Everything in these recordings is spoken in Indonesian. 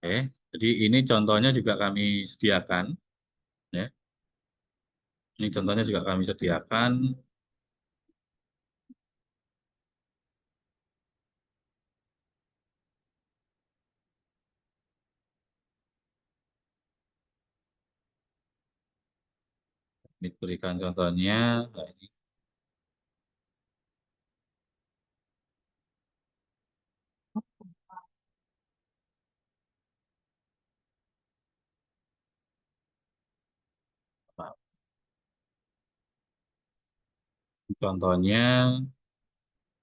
Oke, jadi ini contohnya juga kami sediakan, ya. Ini contohnya juga kami sediakan. Ini berikan contohnya. Nah, contohnya,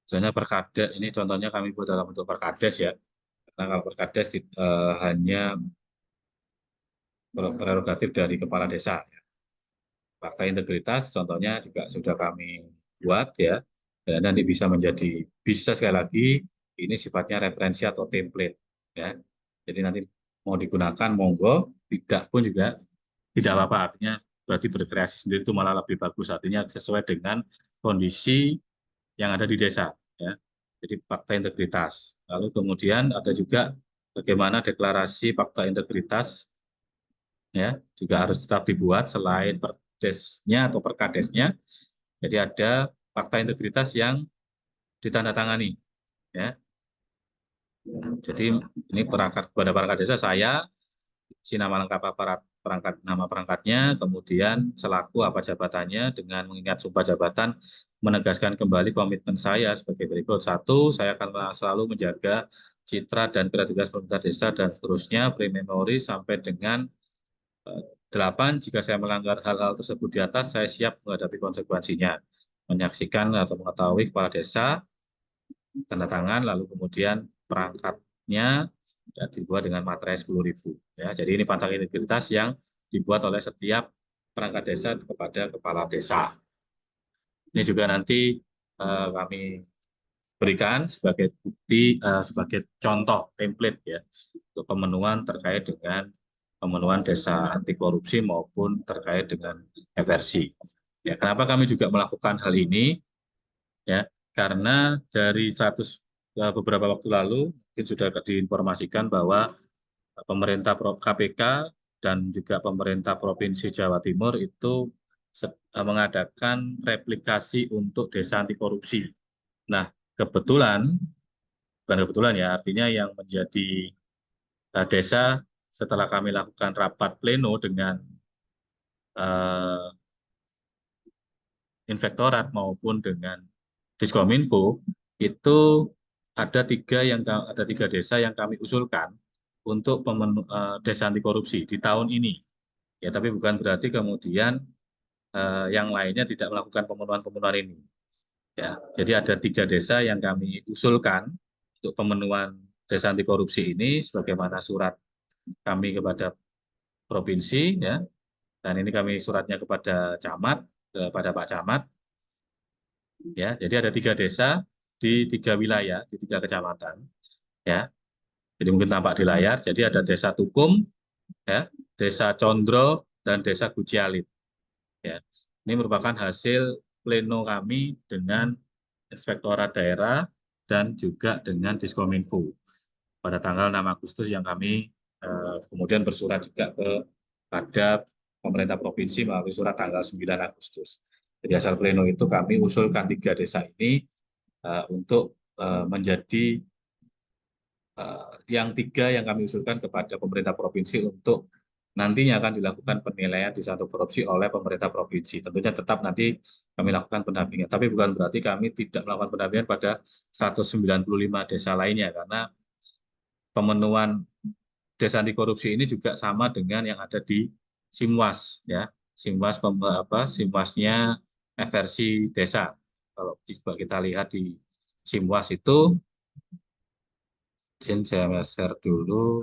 misalnya perkades. Ini contohnya kami buat dalam bentuk perkades ya. Karena kalau perkades hanya prerogatif dari kepala desa. Fakta integritas contohnya juga sudah kami buat ya. Dan nanti bisa sekali lagi ini sifatnya referensi atau template ya. Jadi nanti mau digunakan monggo, tidak pun juga tidak apa-apa. Artinya berarti berkreasi sendiri itu malah lebih bagus. Artinya sesuai dengan kondisi yang ada di desa ya. Jadi fakta integritas. Lalu kemudian ada juga bagaimana deklarasi fakta integritas ya juga harus tetap dibuat selain perdesnya atau perkadesnya. Jadi ada fakta integritas yang ditandatangani ya. Jadi ini perangkat kepada perangkat desa saya isi nama lengkap aparat perangkat nama perangkatnya, kemudian selaku apa jabatannya dengan mengingat sumpah jabatan menegaskan kembali komitmen saya sebagai berikut. Satu, saya akan selalu menjaga citra dan kredibilitas pemerintah desa dan seterusnya, pre-memori sampai dengan 8, jika saya melanggar hal-hal tersebut di atas, saya siap menghadapi konsekuensinya. Menyaksikan atau mengetahui kepala desa, tanda tangan, lalu kemudian perangkatnya ya, dibuat dengan materai 10.000. Ya, jadi ini pantang integritas yang dibuat oleh setiap perangkat desa kepada kepala desa. Ini juga nanti kami berikan sebagai bukti, sebagai contoh template ya untuk pemenuhan terkait dengan pemenuhan desa anti korupsi maupun terkait dengan eversi. Ya, kenapa kami juga melakukan hal ini? Ya, karena dari beberapa waktu lalu mungkin sudah diinformasikan bahwa pemerintah KPK dan juga pemerintah Provinsi Jawa Timur itu mengadakan replikasi untuk desa anti korupsi. Nah, kebetulan, bukan kebetulan ya, artinya yang menjadi desa setelah kami lakukan rapat pleno dengan eh, inspektorat maupun dengan Diskominfo, itu ada tiga desa yang kami usulkan untuk desa anti korupsi di tahun ini. Ya, tapi bukan berarti kemudian yang lainnya tidak melakukan pemenuhan-pemenuhan ini. Ya, jadi ada tiga desa yang kami usulkan untuk pemenuhan desa anti korupsi ini, sebagaimana surat kami kepada provinsi, ya, dan ini kami suratnya kepada camat, kepada Pak Camat, ya. Jadi ada tiga desa di tiga wilayah, di tiga kecamatan, ya. Jadi mungkin tampak di layar. Jadi ada desa Tukum, ya, desa Condro, dan desa Gucialit. Ya. Ini merupakan hasil pleno kami dengan Inspektorat Daerah dan juga dengan Diskominfo pada tanggal 6 Agustus yang kami kemudian bersurat juga kepada pemerintah provinsi melalui surat tanggal 9 Agustus. Jadi asal pleno itu kami usulkan tiga desa ini untuk menjadi yang tiga yang kami usulkan kepada pemerintah provinsi untuk nantinya akan dilakukan penilaian di satu korupsi oleh pemerintah provinsi. Tentunya tetap nanti kami lakukan pendampingan. Tapi bukan berarti kami tidak melakukan pendampingan pada 195 desa lainnya, karena pemenuhan desa anti korupsi ini juga sama dengan yang ada di Simwas, ya. Simwas Simwasnya versi desa. Kalau coba kita lihat di Simwas itu, izin saya share dulu,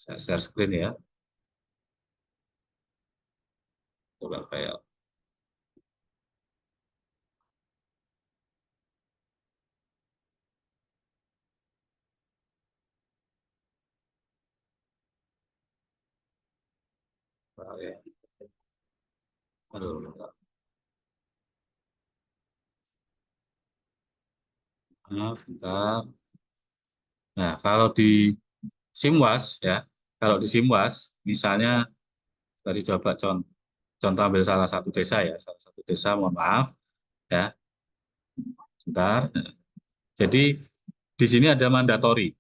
saya share screen ya. Coba kayak ya. Aduh, maaf, bentar. Nah, kalau di Simwas ya. Kalau di Simwas, misalnya dari coba contoh ambil salah satu desa ya, salah satu desa, mohon maaf ya, sebentar. Jadi di sini ada mandatori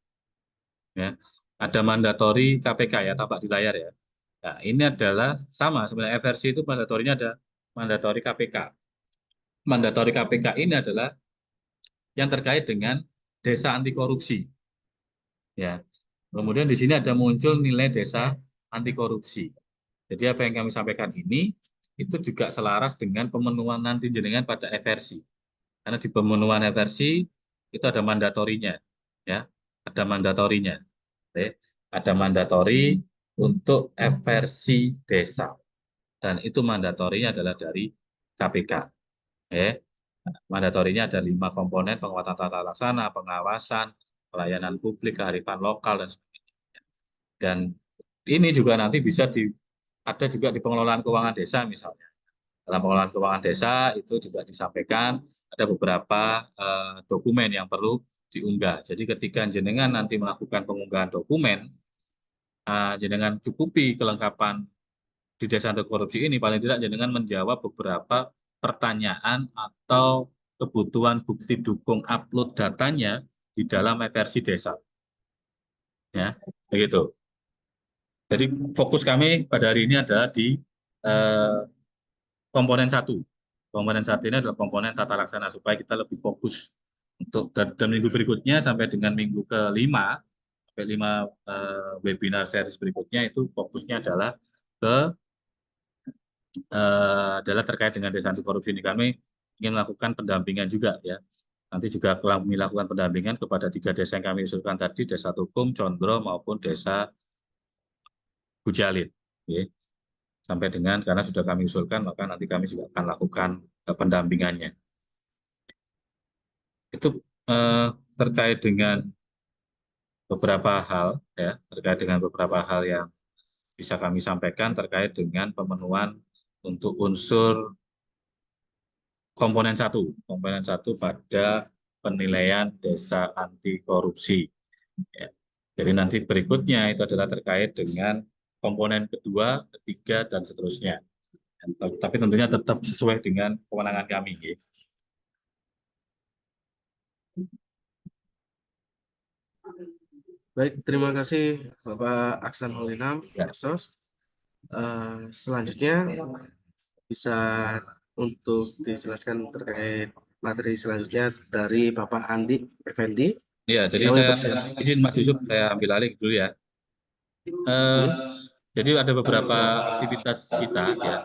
ya, ada mandatori KPK ya, tampak di layar ya. Nah, ini adalah sama sebenarnya versi itu mandatorinya ada mandatori KPK. Mandatori KPK ini adalah yang terkait dengan desa anti korupsi ya. Kemudian di sini ada muncul nilai desa anti korupsi. Jadi apa yang kami sampaikan ini itu juga selaras dengan pemenuhan nanti jenengan pada eversi. Karena di pemenuhan eversi itu ada mandatorinya, ya, ada mandatorinya. Oke. Ada mandatori untuk eversi desa dan itu mandatorinya adalah dari KPK. Mandatorinya ada 5 komponen: penguatan tata laksana, pengawasan, pelayanan publik, kearifan lokal dan sebagainya. Dan ini juga nanti bisa ada juga di pengelolaan keuangan desa misalnya. Dalam pengelolaan keuangan desa itu juga disampaikan ada beberapa dokumen yang perlu diunggah. Jadi ketika jenengan nanti melakukan pengunggahan dokumen, jenengan cukupi kelengkapan di desa anti korupsi ini, paling tidak jenengan menjawab beberapa pertanyaan atau kebutuhan bukti dukung upload datanya di dalam versi desa. Ya, begitu. Jadi fokus kami pada hari ini adalah di eh, komponen satu. Komponen satu ini adalah komponen tata laksana supaya kita lebih fokus untuk dan minggu berikutnya sampai dengan minggu kelima sampai 5 webinar series berikutnya itu fokusnya adalah terkait dengan desa anti korupsi ini. Kami ingin melakukan pendampingan juga ya. Nanti juga kami lakukan pendampingan kepada 3 desa yang kami usulkan tadi, Desa Tukum, Condro maupun Desa Bujalid. Ya. Sampai dengan karena sudah kami usulkan maka nanti kami juga akan lakukan pendampingannya. Itu eh, terkait dengan beberapa hal ya, terkait dengan beberapa hal yang bisa kami sampaikan terkait dengan pemenuhan untuk unsur komponen satu pada penilaian desa anti korupsi. Ya. Jadi nanti berikutnya itu adalah terkait dengan komponen kedua, ketiga, dan seterusnya. Tapi tentunya tetap sesuai dengan kewenangan kami. Ya. Baik, terima kasih Bapak Aksan Holinam, Ya. Sos. Selanjutnya bisa untuk dijelaskan terkait materi selanjutnya dari Bapak Andi Effendi. Ya, jadi Kami saya persilakan. izin Mas Yusuf, saya ambil alih dulu ya. Eh, jadi ada beberapa aktivitas kita ya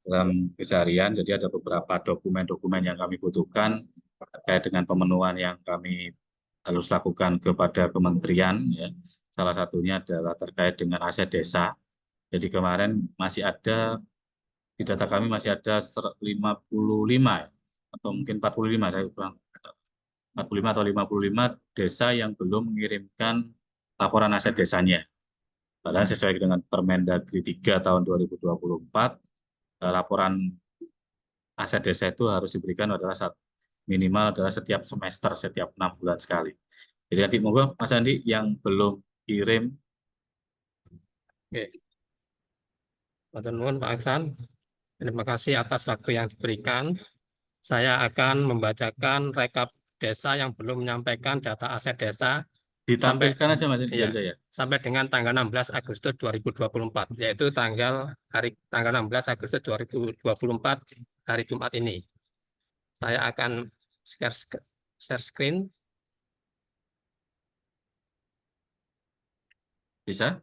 dalam keseharian. Jadi ada beberapa dokumen-dokumen yang kami butuhkan terkait dengan pemenuhan yang kami harus lakukan kepada kementerian. Ya. Salah satunya adalah terkait dengan aset desa. Jadi kemarin masih ada di data kami masih ada 55 ya, atau mungkin 45 saya kurang 45 atau 55 desa yang belum mengirimkan laporan aset desanya. Padahal sesuai dengan Permendagri 3 tahun 2024, laporan aset desa itu harus diberikan adalah minimal adalah setiap semester, setiap 6 bulan sekali. Jadi nanti monggo Mas Andi yang belum kirim. Oke, Matur nuwun Pak Aksan. Terima kasih atas waktu yang diberikan. Saya akan membacakan rekap desa yang belum menyampaikan data aset desa sampai Ditampilkan aja Mas Andi ya, dari saya. sampai dengan tanggal 16 Agustus 2024, yaitu tanggal 16 Agustus 2024 hari Jumat ini. Saya akan share screen. Bisa?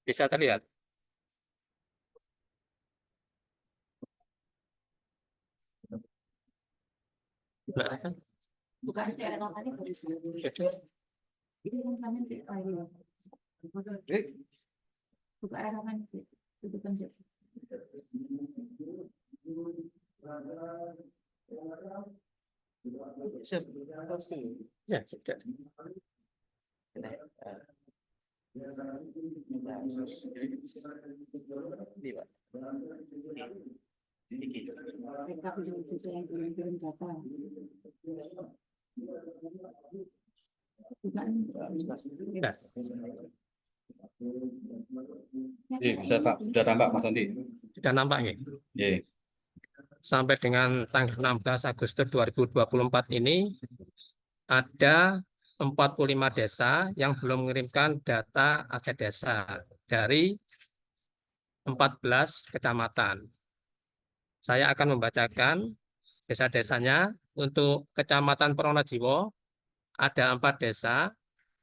Bisa terlihat? Mbak Aksan? Bukan sih, ada namanya polisi. Ini yang kami sih, buka air namanya sih, itu kan sih. Ya, sudah. Rekap untuk desa yang kirim data. Bukan. Bisa sudah tampak Mas Andi. Sudah nampak nggih? Iya. Sampai dengan tanggal 16 Agustus 2024 ini ada 45 desa yang belum mengirimkan data aset desa dari 14 kecamatan. Saya akan membacakan desa-desanya. Untuk Kecamatan Pronojiwo ada 4 desa.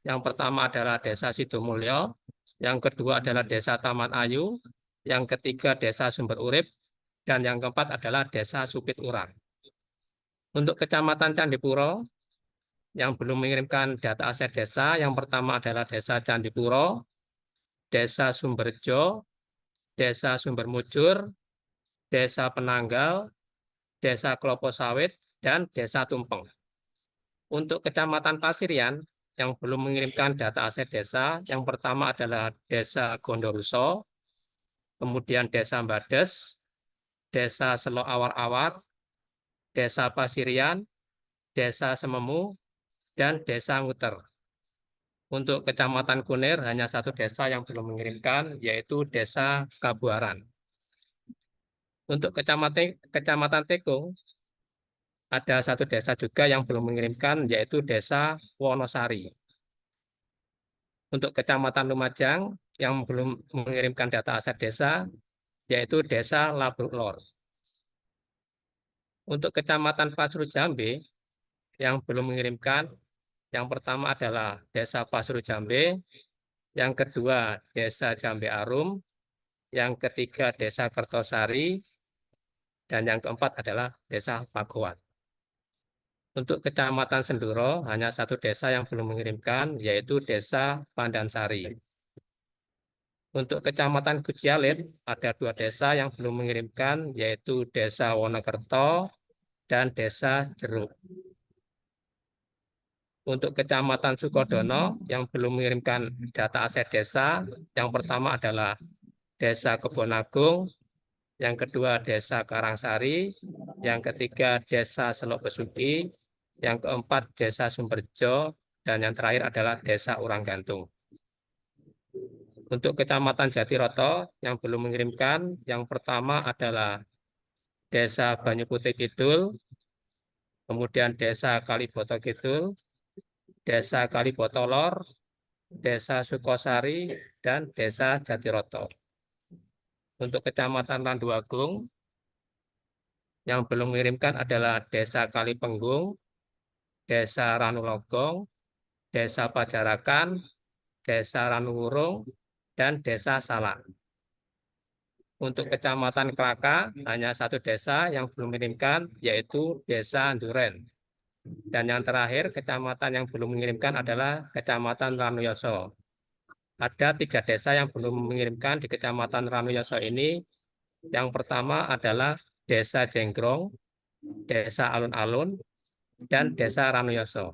Yang pertama adalah Desa Sidomulyo, yang kedua adalah Desa Taman Ayu, yang ketiga Desa Sumber Urip, dan yang keempat adalah Desa Supit Urang. Untuk Kecamatan Candipuro yang belum mengirimkan data aset desa, yang pertama adalah Desa Candipuro, Desa Sumberjo, Desa Sumber Mujur, Desa Penanggal, Desa Klopo Sawit, dan Desa Tumpeng. Untuk Kecamatan Pasirian yang belum mengirimkan data aset desa, yang pertama adalah Desa Gondoruso, kemudian Desa Mbades, Desa Selo Awar-Awar, Desa Pasirian, Desa Sememu, dan Desa Nguter. Untuk Kecamatan Kunir hanya 1 desa yang belum mengirimkan, yaitu Desa Kabuaran. Untuk Kecamatan Tekung, ada 1 desa juga yang belum mengirimkan, yaitu Desa Wonosari. Untuk Kecamatan Lumajang yang belum mengirimkan data aset desa, yaitu Desa Labuklor. Untuk Kecamatan Pasru Jambe yang belum mengirimkan, yang pertama adalah Desa Pasru Jambe, yang kedua Desa Jambe Arum, yang ketiga Desa Kertosari, dan yang keempat adalah Desa Pagoan. Untuk Kecamatan Senduro hanya 1 desa yang belum mengirimkan, yaitu Desa Pandansari. Untuk Kecamatan Gucialit ada 2 desa yang belum mengirimkan, yaitu Desa Wonokerto dan Desa Jeruk. Untuk Kecamatan Sukodono yang belum mengirimkan data aset desa, yang pertama adalah Desa Kebonagung, yang kedua Desa Karangsari, yang ketiga Desa Selok Besuki, yang keempat Desa Sumberjo, dan yang terakhir adalah Desa Uranggantung. Untuk Kecamatan Jatiroto yang belum mengirimkan, yang pertama adalah Desa Banyuputih Kidul, kemudian Desa Kaliboto Kidul, Desa Kaliboto Lor, Desa Sukosari, dan Desa Jatiroto. Untuk Kecamatan Randuagung yang belum mengirimkan adalah Desa Kalipenggung, Desa Ranulogong, Desa Pajarakan, Desa Ranuwurung, dan Desa Salak. Untuk Kecamatan Klaka hanya 1 desa yang belum mengirimkan, yaitu Desa Duren. Dan yang terakhir kecamatan yang belum mengirimkan adalah Kecamatan Ranuyoso. Ada 3 desa yang belum mengirimkan di Kecamatan Ranuyoso ini. Yang pertama adalah Desa Jenggrong, Desa Alun-Alun, dan Desa Ranuyoso.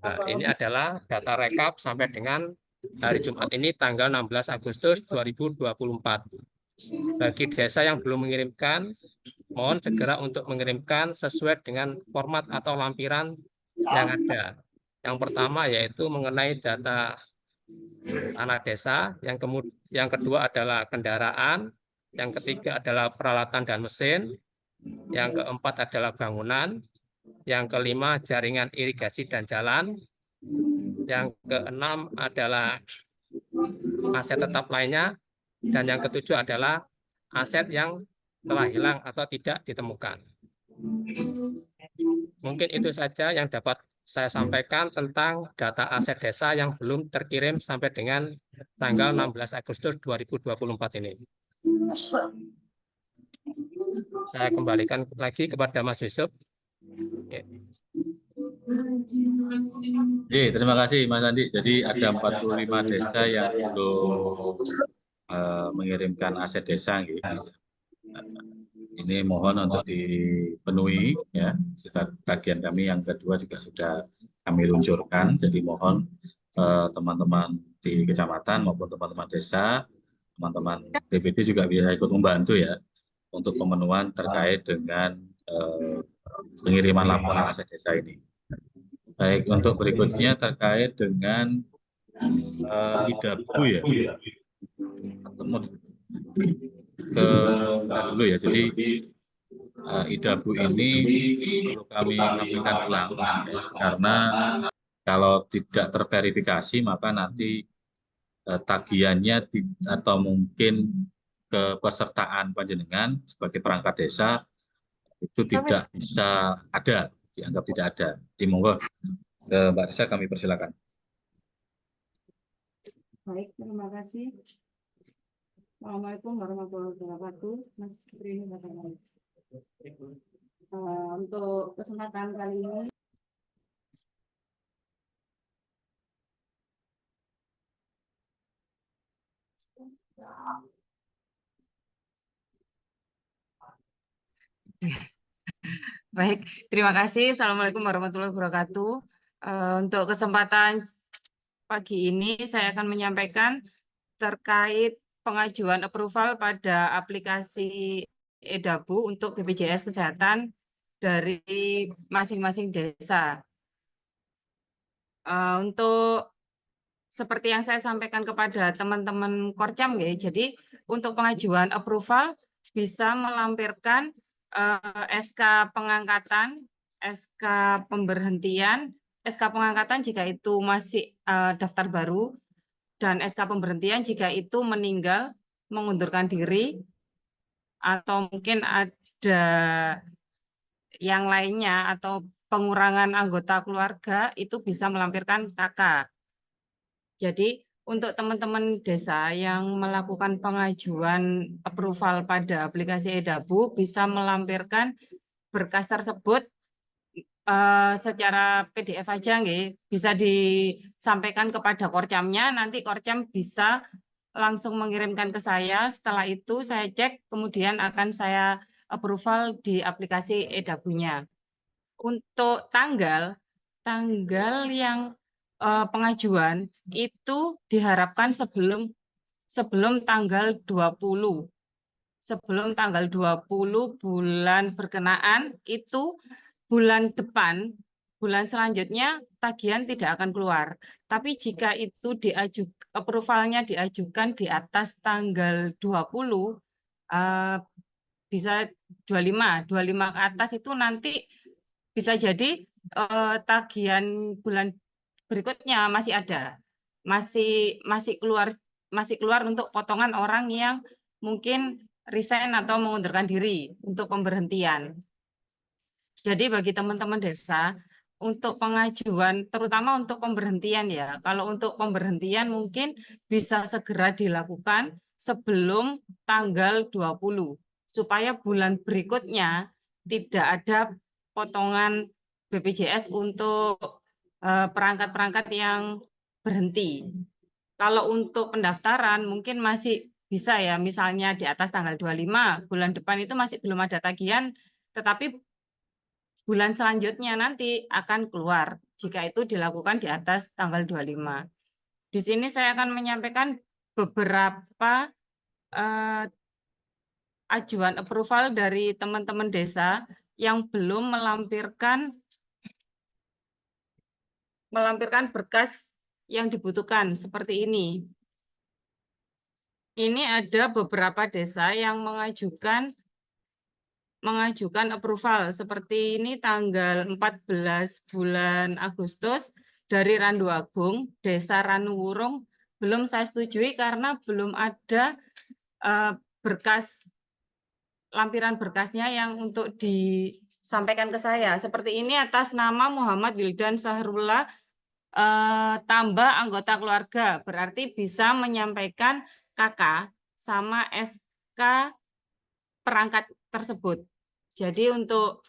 Nah, ini adalah data rekap sampai dengan hari Jumat ini tanggal 16 Agustus 2024. Bagi desa yang belum mengirimkan, mohon segera untuk mengirimkan sesuai dengan format atau lampiran yang ada. Yang pertama yaitu mengenai data tanah desa, yang kedua adalah kendaraan, yang ketiga adalah peralatan dan mesin, yang keempat adalah bangunan, yang kelima jaringan irigasi dan jalan, yang keenam adalah aset tetap lainnya, dan yang ketujuh adalah aset yang telah hilang atau tidak ditemukan. Mungkin itu saja yang dapat saya sampaikan tentang data aset desa yang belum terkirim sampai dengan tanggal 16 Agustus 2024 ini. Saya kembalikan lagi kepada Mas Yusuf. Oke, terima kasih Mas Andi. Jadi ada 45 desa yang belum mengirimkan aset desa. Gitu. Ini mohon untuk dipenuhi. Ya. Bagian kami yang kedua juga sudah kami luncurkan. Jadi mohon teman-teman di kecamatan maupun teman-teman desa, teman-teman DPD juga bisa ikut membantu ya untuk pemenuhan terkait dengan pengiriman laporan aset desa ini. Baik, untuk berikutnya terkait dengan IDABU ya. Ketemu ke saya dulu ya. Jadi IDABU ini perlu kami sampaikan ulang ya, karena kalau tidak terverifikasi maka nanti tagihannya atau mungkin kepesertaan panjenengan sebagai perangkat desa itu tidak bisa ada, dianggap tidak ada. Jadi monggo Mbak Desa kami persilakan. Baik, terima kasih. Assalamualaikum warahmatullahi wabarakatuh. Mas Rini Bapak. Untuk kesempatan kali ini Baik, terima kasih. Assalamualaikum warahmatullahi wabarakatuh. Untuk kesempatan pagi ini saya akan menyampaikan terkait pengajuan approval pada aplikasi EDABU untuk BPJS Kesehatan dari masing-masing desa. Untuk seperti yang saya sampaikan kepada teman-teman Korcam, jadi untuk pengajuan approval bisa melampirkan SK pengangkatan, SK pemberhentian, SK pengangkatan jika itu masih daftar baru, dan SK pemberhentian jika itu meninggal, mengundurkan diri, atau mungkin ada yang lainnya, atau pengurangan anggota keluarga, itu bisa melampirkan KK. Jadi untuk teman-teman desa yang melakukan pengajuan approval pada aplikasi EDABU bisa melampirkan berkas tersebut secara PDF aja, bisa disampaikan kepada Korcamnya, nanti Korcam bisa langsung mengirimkan ke saya. Setelah itu saya cek, kemudian akan saya approval di aplikasi EDABU-nya. Untuk tanggal yang pengajuan itu diharapkan sebelum tanggal 20. Sebelum tanggal 20 bulan berkenaan, itu bulan depan, bulan selanjutnya tagihan tidak akan keluar. Tapi jika itu approval-nya diajukan di atas tanggal 20, bisa 25 ke atas, itu nanti bisa jadi tagihan bulan berikutnya masih ada, masih keluar untuk potongan orang yang mungkin resign atau mengundurkan diri untuk pemberhentian. Jadi bagi teman-teman desa, untuk pengajuan, terutama untuk pemberhentian ya, kalau untuk pemberhentian mungkin bisa segera dilakukan sebelum tanggal 20, supaya bulan berikutnya tidak ada potongan BPJS untuk perangkat-perangkat yang berhenti. Kalau untuk pendaftaran mungkin masih bisa ya, misalnya di atas tanggal 25, bulan depan itu masih belum ada tagihan, tetapi bulan selanjutnya nanti akan keluar jika itu dilakukan di atas tanggal 25. Di sini saya akan menyampaikan beberapa ajuan approval dari teman-teman desa yang belum melampirkan berkas yang dibutuhkan seperti ini. Ini ada beberapa desa yang mengajukan approval seperti ini tanggal 14 bulan Agustus dari Randu Agung, Desa Ranuwurung, belum saya setujui karena belum ada lampiran berkasnya yang untuk disampaikan ke saya. Seperti ini atas nama Muhammad Wildan Sahrullah, tambah anggota keluarga, berarti bisa menyampaikan KK sama SK perangkat tersebut. Jadi untuk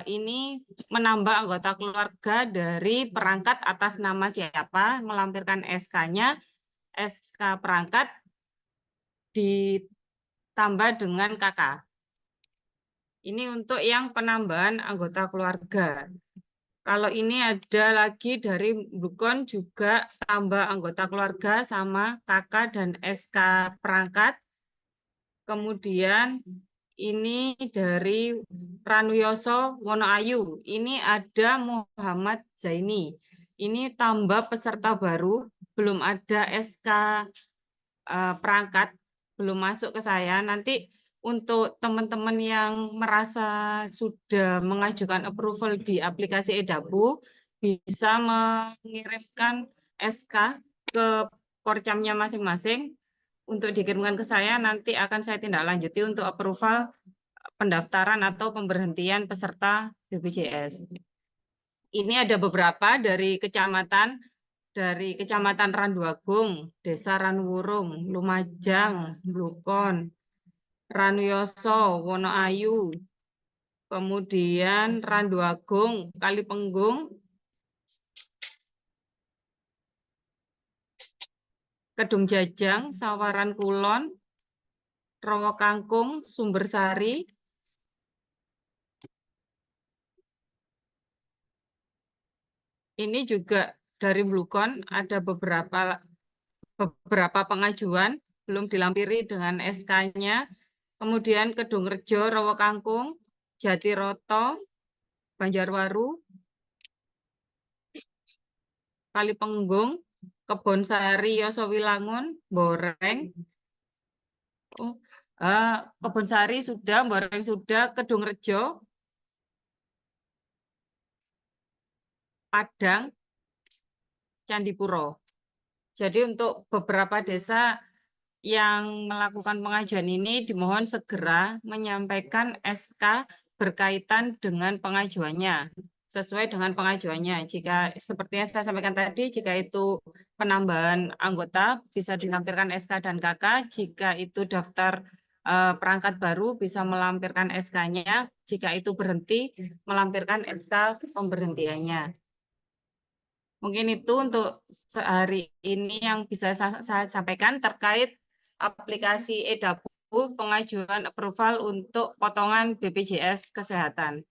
ini menambah anggota keluarga dari perangkat atas nama siapa, melampirkan SK-nya, SK perangkat ditambah dengan KK. Ini untuk yang penambahan anggota keluarga. Kalau ini ada lagi dari Blukon juga tambah anggota keluarga sama kakak dan SK perangkat. Kemudian ini dari Ranuyoso Wonoayu. Ini ada Muhammad Zaini. Ini tambah peserta baru, belum ada SK perangkat, belum masuk ke saya. Nanti untuk teman-teman yang merasa sudah mengajukan approval di aplikasi Edapu, bisa mengirimkan SK ke Korcamnya masing-masing untuk dikirimkan ke saya, nanti akan saya tindak lanjuti untuk approval pendaftaran atau pemberhentian peserta BPJS. Ini ada beberapa dari Kecamatan Randuagung, Desa Ranwurung, Lumajang, Blukon, Ranuyoso, Wonoayu, kemudian Randuagung, Kalipenggung, Kedung Jajang, Sawaran Kulon, Rowo Kangkung, Sumbersari, ini juga dari Blukon ada beberapa pengajuan belum dilampiri dengan SK-nya. Kemudian Kedungrejo, Rowo Kangkung, Jatiroto, Banjarwaru, Kalipenggung, Kebonsari, Yosowilangun, Boreng. Kebonsari sudah, Boreng sudah, Kedungrejo, Padang, Candipuro. Jadi untuk beberapa desa yang melakukan pengajuan ini dimohon segera menyampaikan SK berkaitan dengan pengajuannya, sesuai dengan pengajuannya. Jika seperti yang saya sampaikan tadi, jika itu penambahan anggota bisa dilampirkan SK dan KK, jika itu daftar perangkat baru bisa melampirkan SK-nya, jika itu berhenti melampirkan SK pemberhentiannya. Mungkin itu untuk hari ini yang bisa saya sampaikan terkait aplikasi Edapu pengajuan approval untuk potongan BPJS Kesehatan.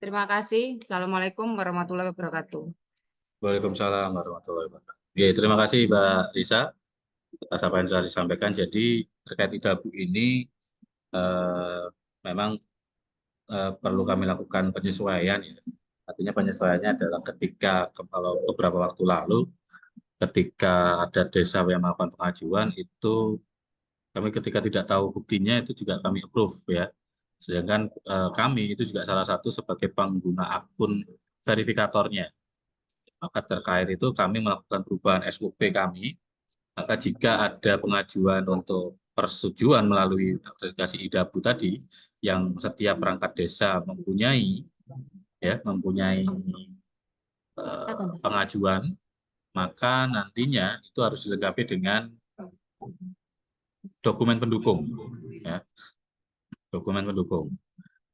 Terima kasih. Assalamualaikum warahmatullahi wabarakatuh. Waalaikumsalam warahmatullahi wabarakatuh. Oke, terima kasih Mbak Risa atas apa yang sudah disampaikan. Jadi terkait Edapu ini memang perlu kami lakukan penyesuaian. Ya. Artinya penyesuaiannya adalah ketika kalau beberapa waktu lalu ketika ada desa yang melakukan pengajuan itu kami ketika tidak tahu buktinya itu juga kami approve ya. Sedangkan kami itu juga salah satu sebagai pengguna akun verifikatornya. Maka terkait itu kami melakukan perubahan SOP kami. Maka jika ada pengajuan untuk persetujuan melalui aplikasi Edapu tadi, yang setiap perangkat desa mempunyai pengajuan, maka nantinya itu harus dilengkapi dengan dokumen pendukung, ya, dokumen pendukung.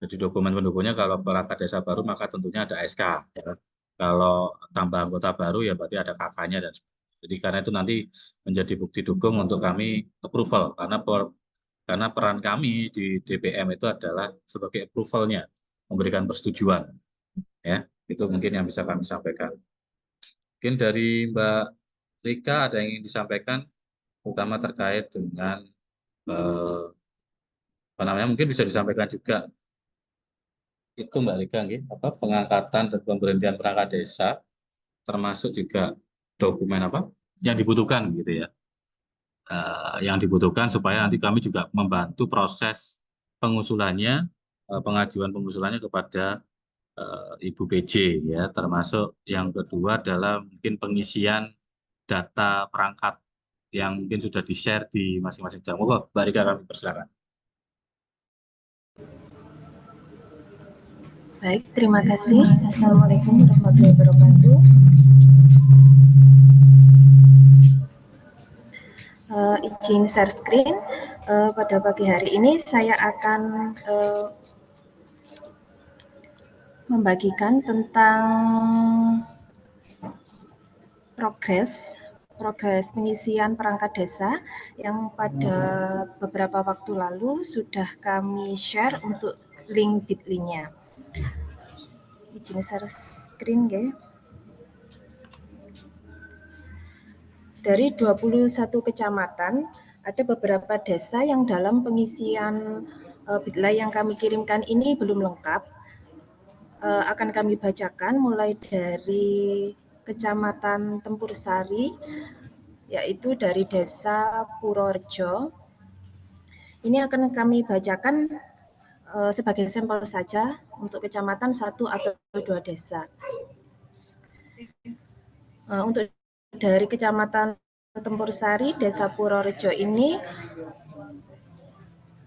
Jadi dokumen pendukungnya kalau perangkat desa baru maka tentunya ada SK. Ya. Kalau tambah anggota baru ya berarti ada KK-nya dan jadi karena itu nanti menjadi bukti dukung untuk kami approval karena peran kami di DPM itu adalah sebagai approval-nya, memberikan persetujuan. Ya, itu mungkin yang bisa kami sampaikan. Mungkin dari Mbak Rika ada yang ingin disampaikan, terutama terkait dengan mungkin bisa disampaikan juga itu Mbak Rika, pengangkatan dan pemberhentian perangkat desa, termasuk juga dokumen apa yang dibutuhkan gitu ya. Yang dibutuhkan supaya nanti kami juga membantu proses pengusulannya, pengajuan pengusulannya kepada Ibu PJ ya, termasuk yang kedua adalah mungkin pengisian data perangkat yang mungkin sudah di-share di masing-masing jam. Mbak Rika, kami persilakan. Baik, terima kasih. Assalamualaikum warahmatullahi wabarakatuh. Izin share screen. Pada pagi hari ini saya akan membagikan tentang progres pengisian perangkat desa yang pada beberapa waktu lalu sudah kami share untuk link Bitly-nya. izin share screen nggih. Dari 21 kecamatan, ada beberapa desa yang dalam pengisian Bitly yang kami kirimkan ini belum lengkap. Akan kami bacakan mulai dari Kecamatan Tempur Sari, yaitu dari Desa Purworejo. Ini akan kami bacakan sebagai sampel saja untuk kecamatan 1 atau 2 desa. Untuk dari Kecamatan Tempur Sari, Desa Purworejo ini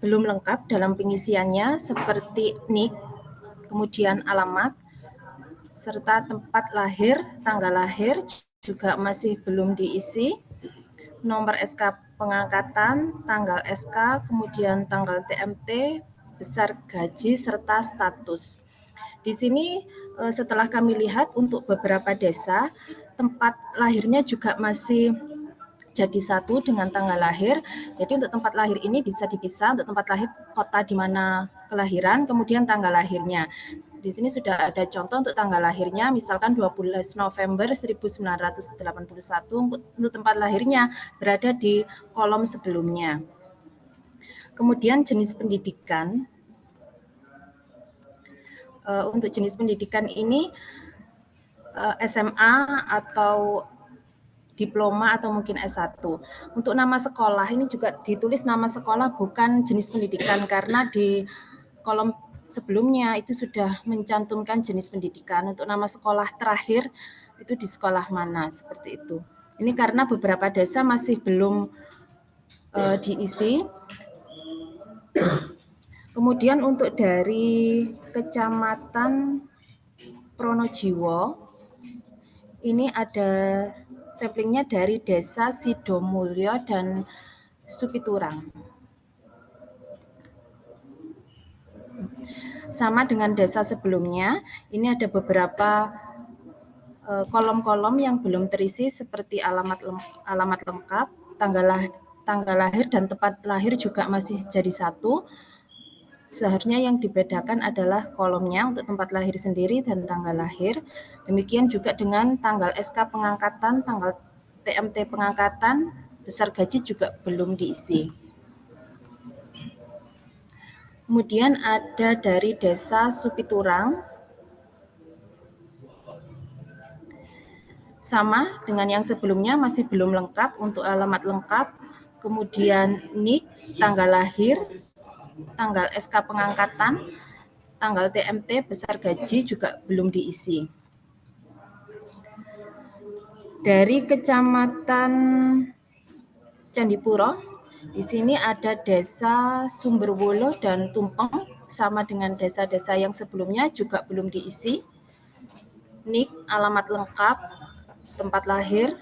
belum lengkap dalam pengisiannya seperti NIK, kemudian alamat, serta tempat lahir, tanggal lahir juga masih belum diisi, nomor SK pengangkatan, tanggal SK, kemudian tanggal TMT, besar gaji, serta status. Di sini setelah kami lihat untuk beberapa desa, tempat lahirnya juga masih jadi satu dengan tanggal lahir. Jadi untuk tempat lahir ini bisa dipisah untuk tempat lahir kota di mana kelahiran, kemudian tanggal lahirnya. Di sini sudah ada contoh untuk tanggal lahirnya, misalkan 12 November 1981 untuk tempat lahirnya berada di kolom sebelumnya. Kemudian jenis pendidikan. Untuk jenis pendidikan ini SMA atau diploma atau mungkin S1. Untuk nama sekolah ini juga ditulis nama sekolah bukan jenis pendidikan karena di kolom sebelumnya itu sudah mencantumkan jenis pendidikan. Untuk nama sekolah terakhir itu di sekolah mana, seperti itu. Ini karena beberapa desa masih belum diisi. Kemudian untuk dari Kecamatan Pronojiwo, ini ada samplingnya dari Desa Sidomulyo dan Supiturang. Sama dengan desa sebelumnya, ini ada beberapa kolom-kolom yang belum terisi seperti alamat lengkap, tanggal lahir dan tempat lahir juga masih jadi satu. Seharusnya yang dibedakan adalah kolomnya untuk tempat lahir sendiri dan tanggal lahir. Demikian juga dengan tanggal SK pengangkatan, tanggal TMT pengangkatan, besar gaji juga belum diisi. Kemudian ada dari Desa Supiturang. Sama dengan yang sebelumnya masih belum lengkap untuk alamat lengkap, kemudian NIK, tanggal lahir, tanggal SK pengangkatan, tanggal TMT, besar gaji juga belum diisi. Dari Kecamatan Candipuro, di sini ada Desa Sumberwolo dan Tumpeng, sama dengan desa-desa yang sebelumnya juga belum diisi. NIK, alamat lengkap, tempat lahir,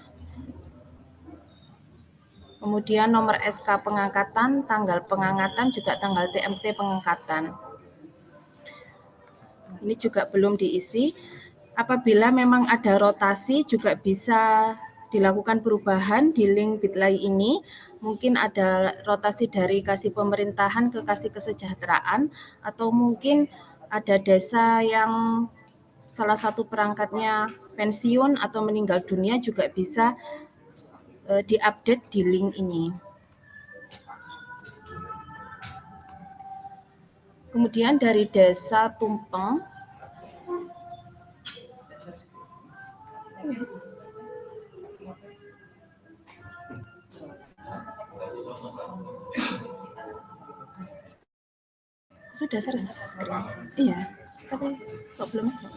kemudian nomor SK pengangkatan, tanggal pengangkatan, juga tanggal TMT pengangkatan. Ini juga belum diisi. Apabila memang ada rotasi, juga bisa dilakukan perubahan di link Bitly ini. Mungkin ada rotasi dari kasih pemerintahan ke kasih kesejahteraan, atau mungkin ada desa yang salah satu perangkatnya pensiun atau meninggal dunia juga bisa diupdate di link ini. Kemudian dari Desa Tumpeng, sudah share screen. Iya, tapi kok belum masuk?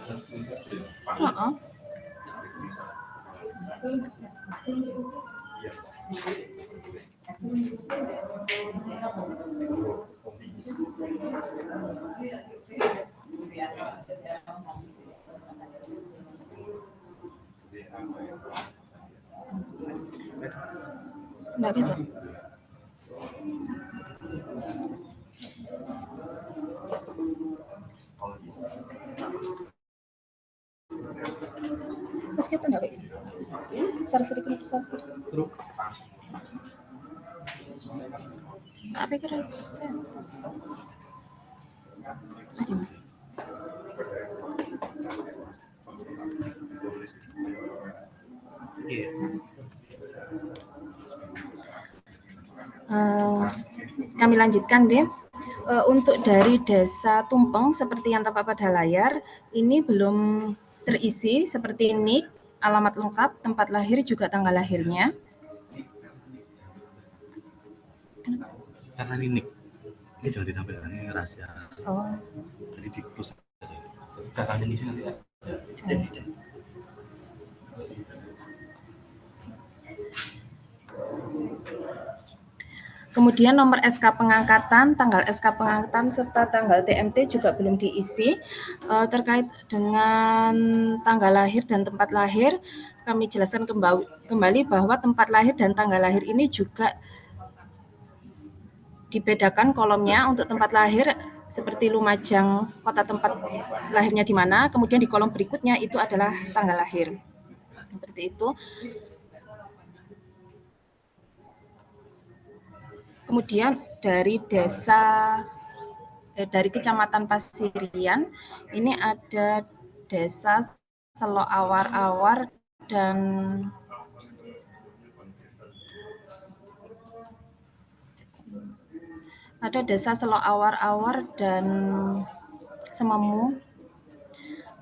Enggak gitu. Terus kita enggak baik. Share sedikit. Apa kira? Ada. Kami lanjutkan, deh. Untuk dari Desa Tumpeng seperti yang tampak pada layar, ini belum terisi seperti NIK, alamat lengkap, tempat lahir juga tanggal lahirnya. Karena ini jangan ditampilkan, ini rahasia. Oh. Jadi di close aja. Kakaknya di sini nanti ada. Kemudian nomor SK pengangkatan, tanggal SK pengangkatan, serta tanggal TMT juga belum diisi. Terkait dengan tanggal lahir dan tempat lahir, kami jelaskan kembali bahwa tempat lahir dan tanggal lahir ini juga dibedakan kolomnya. Untuk tempat lahir seperti Lumajang, kota tempat lahirnya di mana, kemudian di kolom berikutnya itu adalah tanggal lahir. Seperti itu. Kemudian dari dari Kecamatan Pasirian, ini ada Desa Selok Awar-Awar dan Sememu.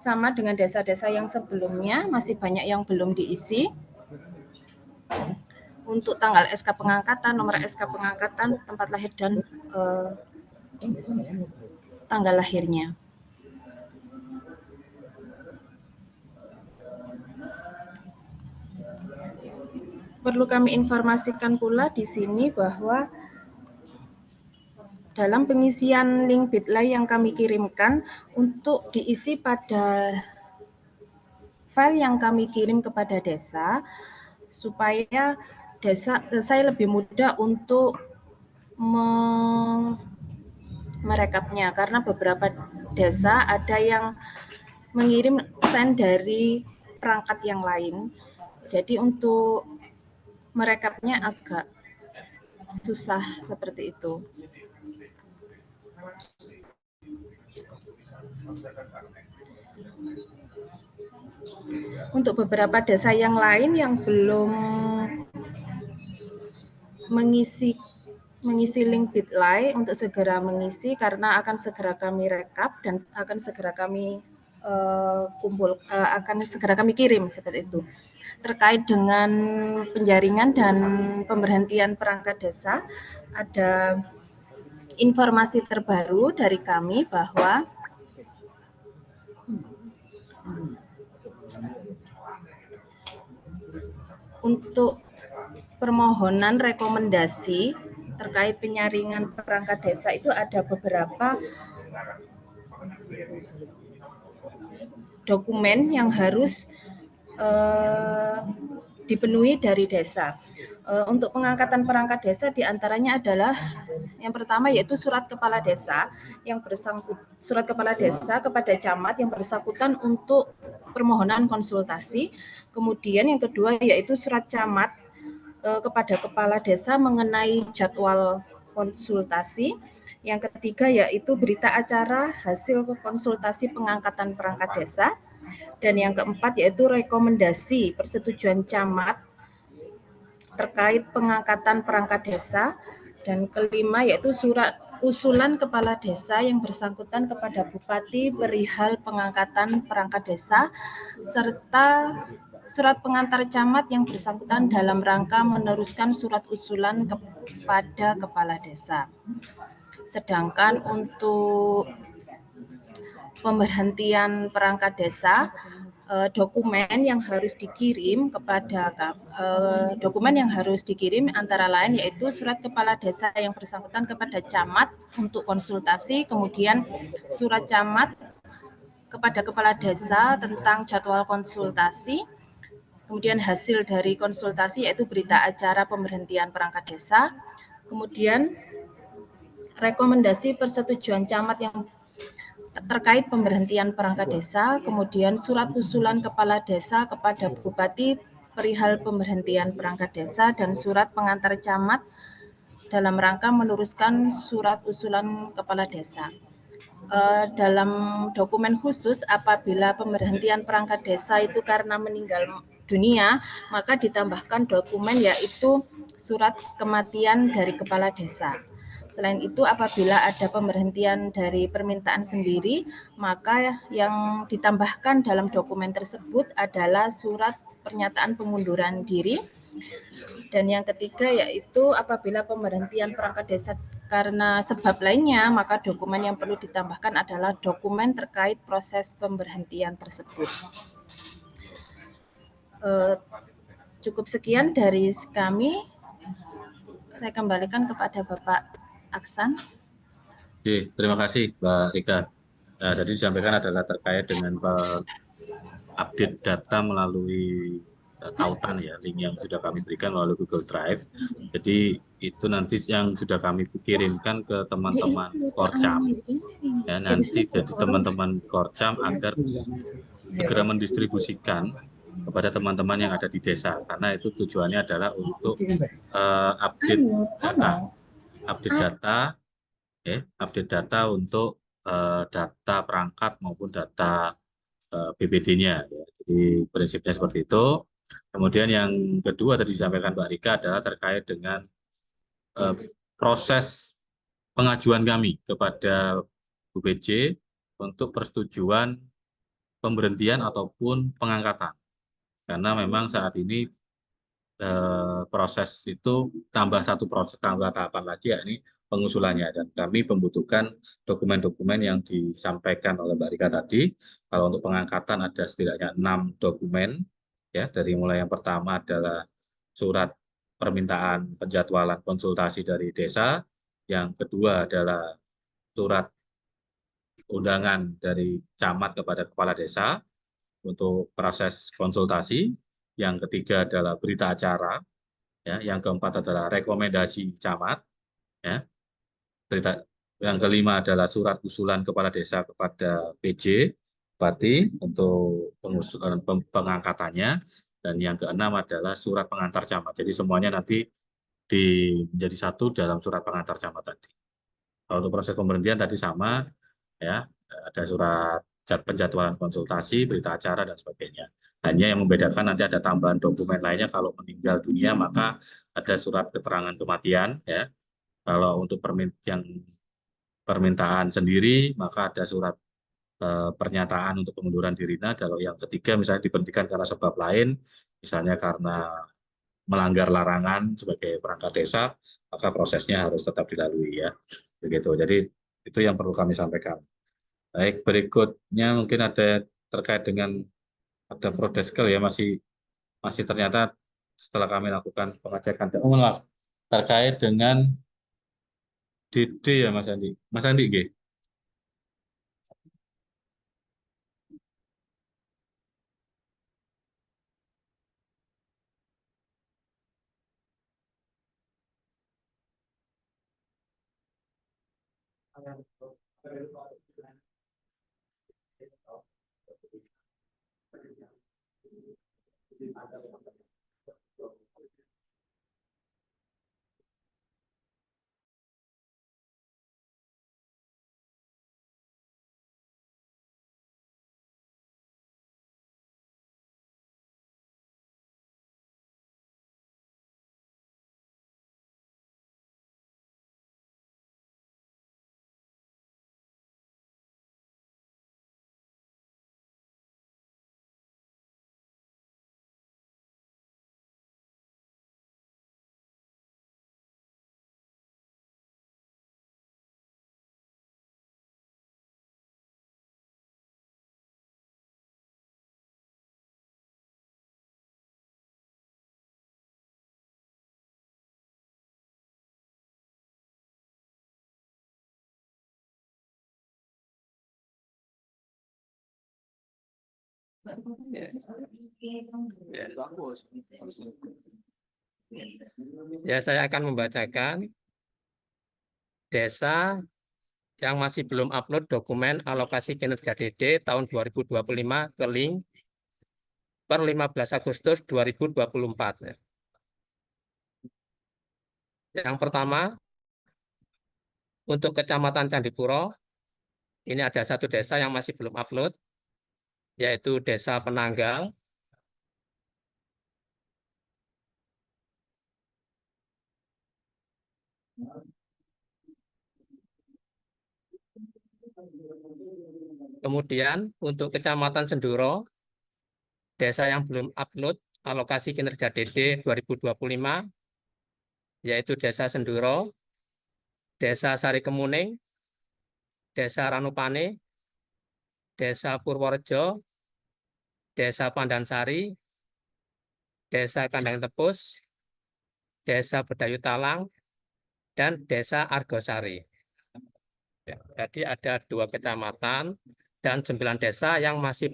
Sama dengan desa-desa yang sebelumnya, masih banyak yang belum diisi. Untuk tanggal SK pengangkatan, nomor SK pengangkatan, tempat lahir dan tanggal lahirnya. Perlu kami informasikan pula di sini bahwa dalam pengisian link Bitly yang kami kirimkan, untuk diisi pada file yang kami kirim kepada desa, supaya saya lebih mudah untuk merekapnya, karena beberapa desa ada yang mengirim send dari perangkat yang lain. Jadi untuk merekapnya agak susah seperti itu. Untuk beberapa desa yang lain yang belum mengisi link Bitly, untuk segera mengisi karena akan segera kami rekap dan akan segera kami akan segera kami kirim seperti itu. Terkait dengan penjaringan dan pemberhentian perangkat desa, ada informasi terbaru dari kami bahwa untuk permohonan rekomendasi terkait penyaringan perangkat desa itu ada beberapa dokumen yang harus dipenuhi dari desa. Untuk pengangkatan perangkat desa diantaranya adalah yang pertama yaitu surat kepala desa surat kepala desa kepada camat yang bersangkutan untuk permohonan konsultasi. Kemudian yang kedua yaitu surat camat kepada kepala desa mengenai jadwal konsultasi. Yang ketiga yaitu berita acara hasil konsultasi pengangkatan perangkat desa. Dan yang keempat yaitu rekomendasi persetujuan camat terkait pengangkatan perangkat desa. Dan kelima yaitu surat usulan kepala desa yang bersangkutan kepada Bupati perihal pengangkatan perangkat desa, serta surat pengantar camat yang bersangkutan dalam rangka meneruskan surat usulan kepada kepala desa. Sedangkan untuk pemberhentian perangkat desa, dokumen yang harus dikirim antara lain yaitu surat kepala desa yang bersangkutan kepada camat untuk konsultasi, kemudian surat camat kepada kepala desa tentang jadwal konsultasi, kemudian hasil dari konsultasi yaitu berita acara pemberhentian perangkat desa, kemudian rekomendasi persetujuan camat yang terkait pemberhentian perangkat desa, kemudian surat usulan kepala desa kepada Bupati perihal pemberhentian perangkat desa, dan surat pengantar camat dalam rangka meneruskan surat usulan kepala desa. dalam dokumen khusus apabila pemberhentian perangkat desa itu karena meninggal dunia, maka ditambahkan dokumen yaitu surat kematian dari kepala desa. Selain itu, apabila ada pemberhentian dari permintaan sendiri, maka yang ditambahkan dalam dokumen tersebut adalah surat pernyataan pengunduran diri. Dan yang ketiga yaitu apabila pemberhentian perangkat desa karena sebab lainnya, maka dokumen yang perlu ditambahkan adalah dokumen terkait proses pemberhentian tersebut. Cukup sekian dari kami. Saya kembalikan kepada Bapak Aksan. Oke, terima kasih Mbak Rika. Nah, tadi disampaikan adalah terkait dengan update data melalui tautan ya, link yang sudah kami berikan melalui Google Drive. Jadi itu nanti yang sudah kami kirimkan ke teman-teman Korcam. Ya, nanti jadi teman-teman Korcam agar segera mendistribusikan kepada teman-teman yang ada di desa, karena itu tujuannya adalah untuk update data untuk data perangkat maupun data BPD-nya. Ya. Jadi prinsipnya seperti itu. Kemudian yang kedua tadi disampaikan Mbak Rika adalah terkait dengan proses pengajuan kami kepada BPJ untuk persetujuan pemberhentian ataupun pengangkatan. Karena memang saat ini proses itu tambah tahapan lagi, ya ini pengusulannya, dan kami membutuhkan dokumen-dokumen yang disampaikan oleh Mbak Rika tadi. Kalau untuk pengangkatan ada setidaknya 6 dokumen, ya, dari mulai yang pertama adalah surat permintaan penjadwalan konsultasi dari desa, yang kedua adalah surat undangan dari camat kepada kepala desa untuk proses konsultasi, yang ketiga adalah berita acara, ya, yang keempat adalah rekomendasi camat, ya. Yang kelima adalah surat usulan kepala desa kepada PJ Bupati untuk pengusulan pengangkatannya, dan yang keenam adalah surat pengantar camat. Jadi semuanya nanti menjadi satu dalam surat pengantar camat tadi. Kalau untuk proses pemberhentian tadi sama, ya, ada surat penjadwalan konsultasi, berita acara, dan sebagainya. Hanya yang membedakan nanti ada tambahan dokumen lainnya, kalau meninggal dunia maka ada surat keterangan kematian, ya. Kalau untuk permintaan sendiri maka ada surat pernyataan untuk pengunduran diri. Nah, kalau yang ketiga misalnya diberhentikan karena sebab lain, misalnya karena melanggar larangan sebagai perangkat desa, maka prosesnya harus tetap dilalui, ya. Begitu. Jadi itu yang perlu kami sampaikan. Baik, berikutnya mungkin ada terkait dengan ada prodeskel, ya, masih ternyata setelah kami lakukan pengecekan terkait dengan DD, ya Mas Andi. Mas Andi, G. Ya, saya akan membacakan desa yang masih belum upload dokumen alokasi kinerja DD tahun 2025 ke link per 15 Agustus 2024. Yang pertama, untuk Kecamatan Candipuro, Ini ada satu desa yang masih belum upload, yaitu Desa Penanggal. Kemudian untuk Kecamatan Senduro, desa yang belum upload alokasi kinerja DD 2025, yaitu Desa Senduro, Desa Sari Kemuning, Desa Ranupane, Desa Purworejo, Desa Pandansari, Desa Kandang Tepus, Desa Bedayu Talang, dan Desa Argosari. Ya, jadi ada 2 kecamatan dan 9 desa yang masih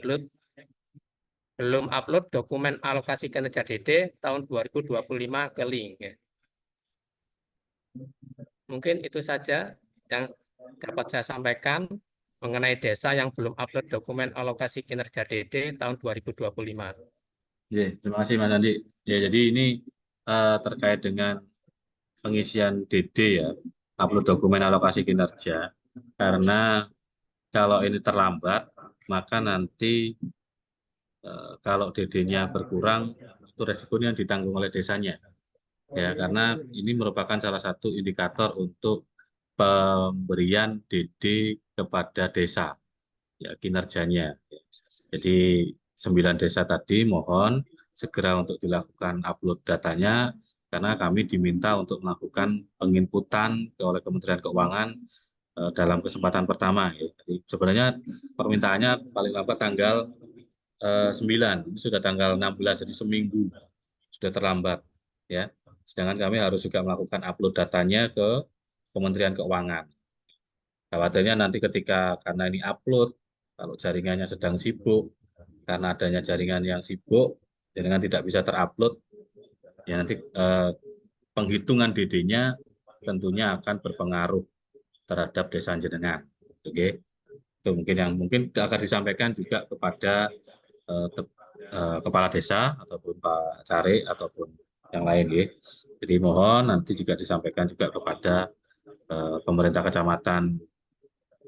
belum upload dokumen alokasi kinerja DD tahun 2025 ke link. Ya. Mungkin itu saja yang dapat saya sampaikan mengenai desa yang belum upload dokumen alokasi kinerja DD tahun 2025. Ya, terima kasih Mas Andi. Ya, jadi ini terkait dengan pengisian DD ya, upload dokumen alokasi kinerja. Karena kalau ini terlambat, maka nanti kalau DD-nya berkurang, itu resikonya ditanggung oleh desanya. Ya, karena ini merupakan salah satu indikator untuk pemberian DD kepada desa, ya kinerjanya. Jadi 9 desa tadi mohon segera untuk dilakukan upload datanya, karena kami diminta untuk melakukan penginputan oleh Kementerian Keuangan dalam kesempatan pertama. Ya. Jadi sebenarnya permintaannya paling lambat tanggal 9, ini sudah tanggal 16, jadi seminggu sudah terlambat. Ya. Sedangkan kami harus juga melakukan upload datanya ke Kementerian Keuangan. Khawatirnya nanti ketika karena ini upload, kalau jaringannya sedang sibuk, karena adanya jaringan yang sibuk, jaringan tidak bisa terupload, ya nanti penghitungan DD-nya tentunya akan berpengaruh terhadap desa jenengan. Oke, itu mungkin yang akan disampaikan juga kepada kepala desa ataupun Pak Cari ataupun yang lain, ya. Jadi mohon nanti juga disampaikan juga kepada pemerintah kecamatan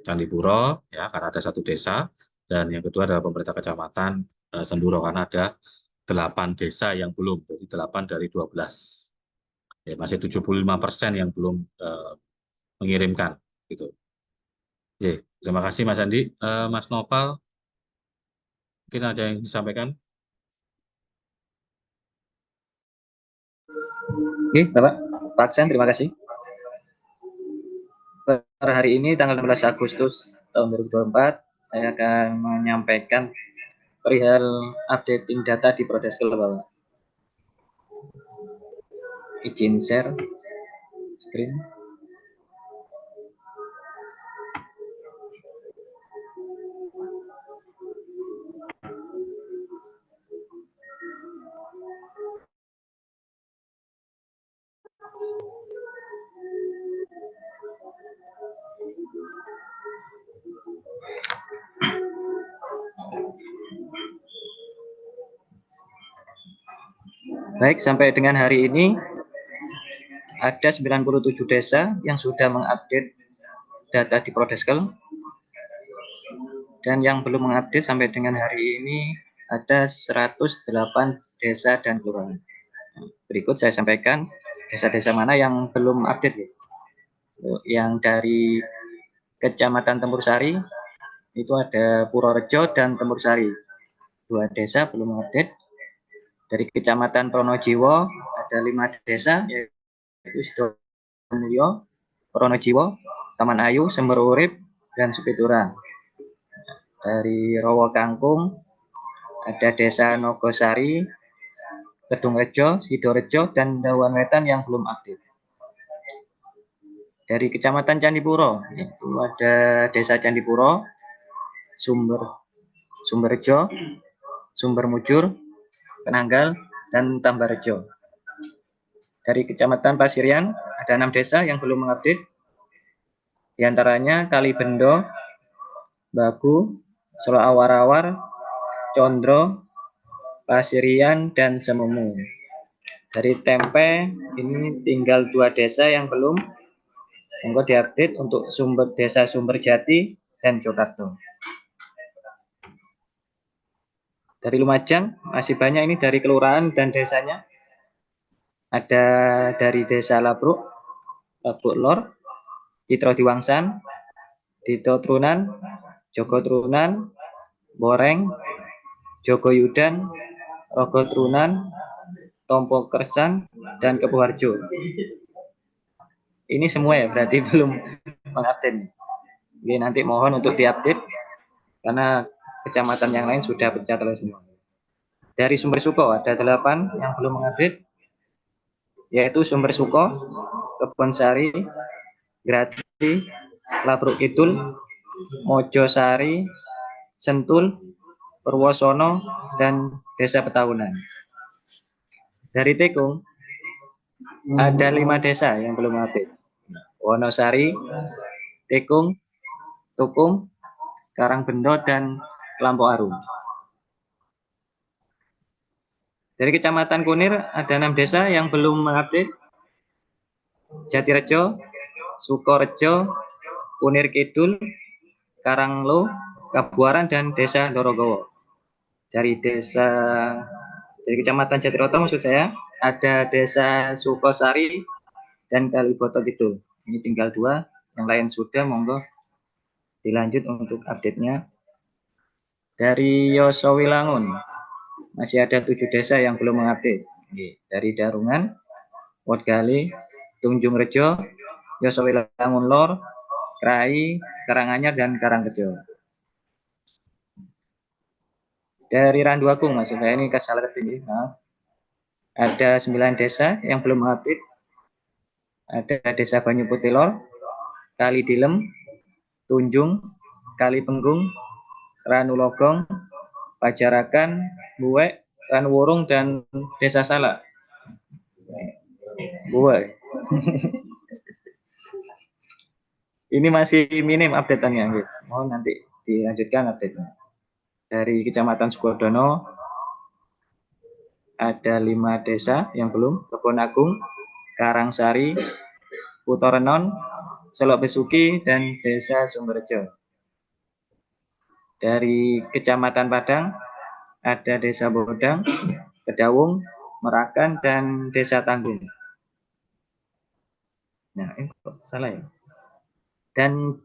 Candipuro, ya, karena ada 1 desa, dan yang kedua adalah pemerintah kecamatan Senduro, karena ada 8 desa yang belum, jadi 8 dari 12. Ya, masih 75% yang belum mengirimkan. Gitu. Oke, terima kasih Mas Andi. Mas Noval, mungkin ada yang disampaikan? Oke, Bapak Pak Aksan, terima kasih. Per hari ini tanggal 16 Agustus tahun 2024, saya akan menyampaikan perihal updating data di Prodeskel, Bapak. Izin share screen. Baik, sampai dengan hari ini ada 97 desa yang sudah mengupdate data di Prodeskel, dan yang belum mengupdate sampai dengan hari ini ada 108 desa dan kelurahan. Berikut saya sampaikan desa-desa mana yang belum update. Yang dari Kecamatan Tempur Sari itu ada Purworejo dan Tempur Sari, 2 desa belum update. Dari Kecamatan Pronojiwo ada 5 desa, yaitu Sidomulyo, Pronojiwo, Taman Ayu, Sumber Urip, dan Supitura. Dari Rowo Kangkung ada desa Nogosari, Kedungrejo, Sidorejo, dan Dawan Wetan yang belum aktif. Dari Kecamatan Candipuro itu ada desa Candipuro, Sumberjo, Sumber Mujur, Penanggal, dan Tambarejo. Dari Kecamatan Pasirian ada 6 desa yang belum mengupdate, di antaranya Kalibendo, Bagu, Solo Awar-Awar, Condro, Pasirian, dan Sememu. Dari Tempe ini tinggal 2 desa yang belum diupdate untuk Desa Sumberjati dan Jogarta. Dari Lumajang masih banyak ini dari kelurahan dan desanya. Ada dari Desa Labruk, Labruk Lor, Citro Diwangsan, Dito Trunan, Jogo Trunan, Boreng, Jogo Yudan, Rogo Trunan, Tompo Kersan, dan Kebuharjo. Ini semua ya, berarti belum mengupdate. Jadi nanti mohon untuk diupdate karena kecamatan yang lain sudah pecah telur semua. Dari Sumber Suko ada 8 yang belum mengupdate, yaitu Sumber Suko, Kebonsari, Grati, Labruk Kidul, Mojosari, Sentul, Purwosono, dan Desa Petaunan. Dari Tekung ada 5 desa yang belum update. Wonosari, Tekung, Tukung, Karangbendo, dan Lampok Arum. Dari Kecamatan Kunir ada 6 desa yang belum mengupdate. Jatirejo, Sukorejo, Kunir Kidul, Karanglo, Kabuaran, dan Desa Dorogowo. Dari Kecamatan Jatiroto maksud saya ada Desa Sukosari dan Kaliboto Kidul. Ini tinggal 2, yang lain sudah, monggo dilanjut untuk update-nya. Dari Yosowilangun masih ada 7 desa yang belum mengupdate. Dari Darungan, Wodgali, Tunjung Rejo, Yosowilangun Lor, Krai, Karanganyar, dan Karangrejo. Dari Randuagung maksud saya ini salah ketinggi. Ada 9 desa yang belum mengupdate. Ada Desa Banyu Putih Lor, Kali Dilem, Tunjung, Kali Penggung, Ranulogong, Pajarakan, Buwek, Ranwurung, dan Desa Salak. Buwek. Ini masih minim update-annya, gitu. Mohon nanti dilanjutkan update-nya. Dari Kecamatan Sukodono ada 5 desa yang belum, Kebon Agung, Karangsari, Putorenon, Selok Besuki, dan Desa Sumberjo. Dari Kecamatan Padang ada Desa Bodang, Kedawung, Merakan, dan Desa Tanggung. Nah, salah ya. Dan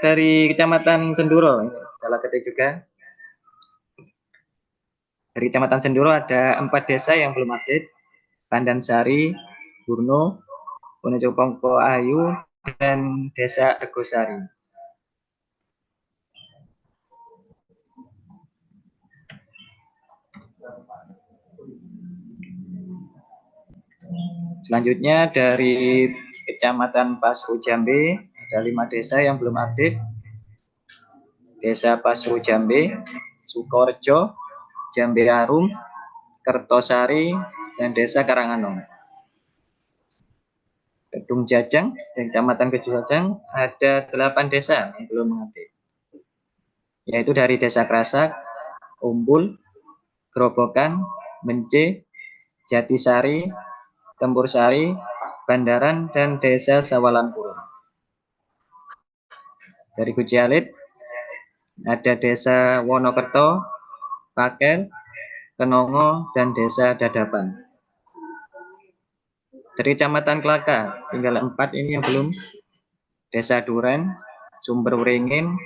dari Kecamatan Senduro, salah ketik juga. Dari Kecamatan Senduro ada 4 desa yang belum update. Pandansari, Burno, Wonocopongko Ayu, dan Desa Argosari. Selanjutnya dari Kecamatan Pasru Jambe ada 5 desa yang belum update. Desa Pasru Jambe, Sukorejo, Jambe Arum, Kertosari, dan Desa Karanganom. Kedung Jajang dan Kecamatan Kedung Jajang ada 8 desa yang belum mengupdate, yaitu dari Desa Krasak, Umbul, Grobogan, Mence, Jatisari, Tempursari, Bandaran, dan Desa Sawalampurun. Dari Gujalit ada Desa Wonokerto, Pakel, Kenongo, dan Desa Dadapan. Dari Kecamatan Kelaka tinggal 4 ini yang belum. Desa Duren, Sumber Wringin,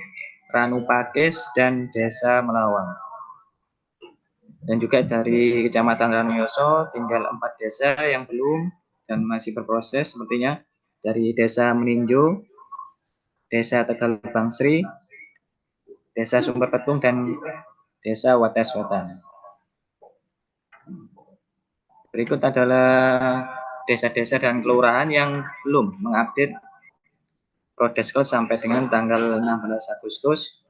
Ranupakis, dan Desa Melawang. Dan juga dari Kecamatan Ranuyoso tinggal 4 desa yang belum dan masih berproses sepertinya. Dari Desa Meninjo, Desa Tegal Bangsri, Desa Sumber Petung, dan Desa Wates Wetan. Berikut adalah desa-desa dan kelurahan yang belum mengupdate Prodeskel sampai dengan tanggal 16 Agustus.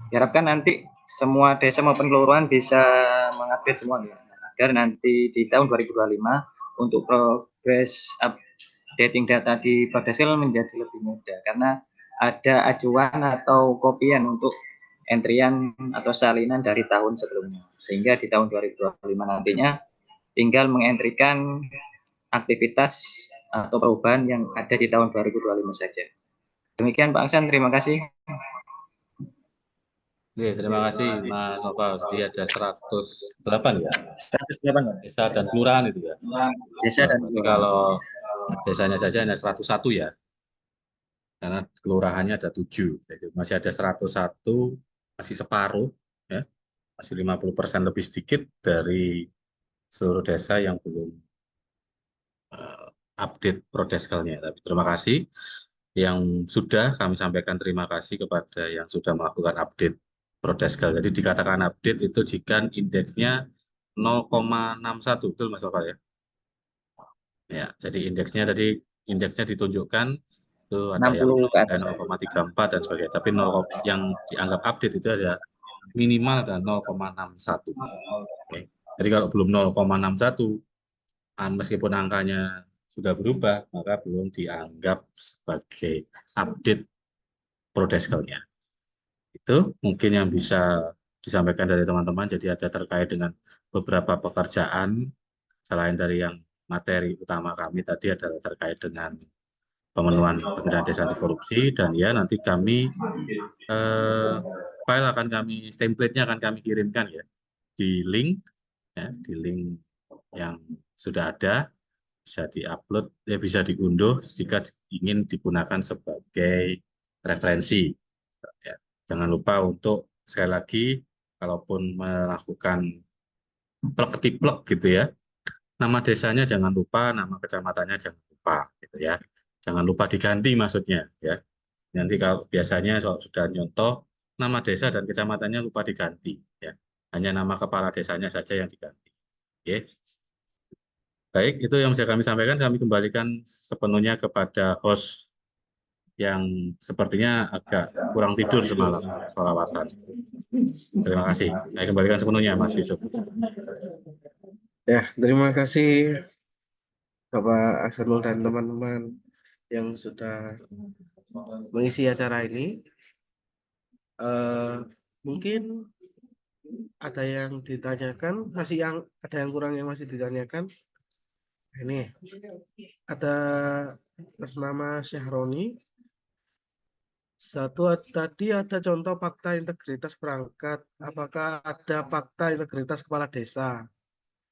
Diharapkan nanti semua desa maupun kelurahan bisa mengupdate semua ya, agar nanti di tahun 2025 untuk progres updating data di Prodeskel menjadi lebih mudah karena ada acuan atau kopian untuk entrian atau salinan dari tahun sebelumnya. Sehingga di tahun 2025 nantinya tinggal mengentrikan aktivitas atau perubahan yang ada di tahun 2025 saja. Demikian Pak Aksan, terima kasih. Oke, terima kasih Mas Nopal. Jadi ada 108 ya, 108 Pak. desa dan kelurahan itu ya. Desa dan Berarti kalau desanya saja hanya 101 ya, karena kelurahannya ada 7. Jadi masih ada 101, masih separuh, ya, masih 50% lebih sedikit dari seluruh desa yang belum update prodeskalnya. Tapi terima kasih yang sudah kami sampaikan, terima kasih kepada yang sudah melakukan update prodeskal. Jadi dikatakan update itu jika indeksnya 0,61, betul Mas Nopal ya? Ya, jadi indeksnya ditunjukkan itu ada yang 60 ke atas. 0,34 dan sebagainya. Tapi yang dianggap update itu ada minimal ada 0,61. Oke. Jadi kalau belum 0,61, meskipun angkanya sudah berubah, maka belum dianggap sebagai update prodeskalnya. Itu mungkin yang bisa disampaikan dari teman-teman. Jadi ada terkait dengan beberapa pekerjaan selain dari yang materi utama kami tadi adalah terkait dengan pemenuhan pembinaan desa anti korupsi, dan ya nanti kami file akan kami, template-nya akan kami kirimkan ya di link yang sudah ada, bisa diupload, bisa diunduh jika ingin digunakan sebagai referensi. Ya. Jangan lupa untuk sekali lagi, kalaupun melakukan plek-ketiplek gitu ya, nama desanya jangan lupa, nama kecamatannya jangan lupa, gitu ya. Jangan lupa diganti maksudnya ya. Nanti kalau biasanya sudah nyontoh nama desa dan kecamatannya lupa diganti ya. Hanya nama kepala desanya saja yang diganti. Oke. Baik, itu yang bisa kami sampaikan. Kami kembalikan sepenuhnya kepada host yang sepertinya agak kurang tidur semalam sholawatan. Terima kasih. Saya kembalikan sepenuhnya Mas Yusuf. Ya, terima kasih Bapak Aksanul dan teman-teman yang sudah mengisi acara ini. Mungkin ada yang ditanyakan, ada yang kurang yang masih ditanyakan. Ini ada atas nama Syahroni. Satu, tadi ada contoh fakta integritas perangkat. Apakah ada fakta integritas kepala desa?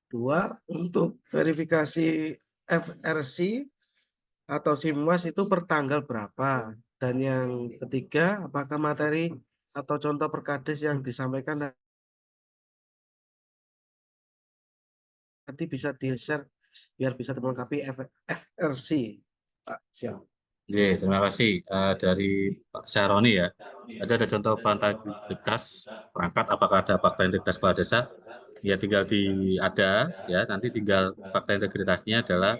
2, untuk verifikasi FRC atau SIMWAS itu per tanggal berapa? Dan yang ketiga, apakah materi atau contoh perkades yang disampaikan nanti bisa di-share biar bisa melengkapi FRC? Pak, siap. Oke, terima kasih dari Pak Syaroni ya. Ada contoh fakta integritas perangkat, apakah ada fakta integritas kepala desa? Ya tinggal ada ya, nanti tinggal fakta integritasnya adalah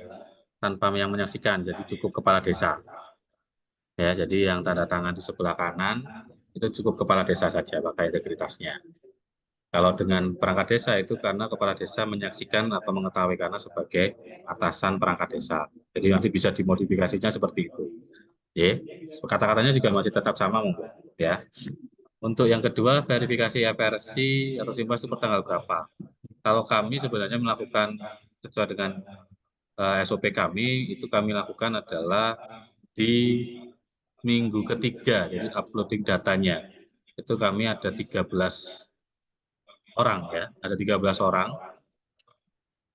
tanpa yang menyaksikan, jadi cukup kepala desa. Ya, jadi yang tanda tangan di sebelah kanan itu cukup kepala desa saja fakta integritasnya. Kalau dengan perangkat desa itu karena kepala desa menyaksikan atau mengetahui karena sebagai atasan perangkat desa. Jadi nanti bisa dimodifikasinya seperti itu. Ya, kata-katanya juga masih tetap sama mungkin ya. Untuk yang kedua, verifikasi FRC atau SIMWAS itu per tanggal berapa? Kalau kami sebenarnya melakukan sesuai dengan SOP kami, itu kami lakukan adalah di minggu ketiga, jadi uploading datanya. Itu kami ada 13 orang ya, ada 13 orang.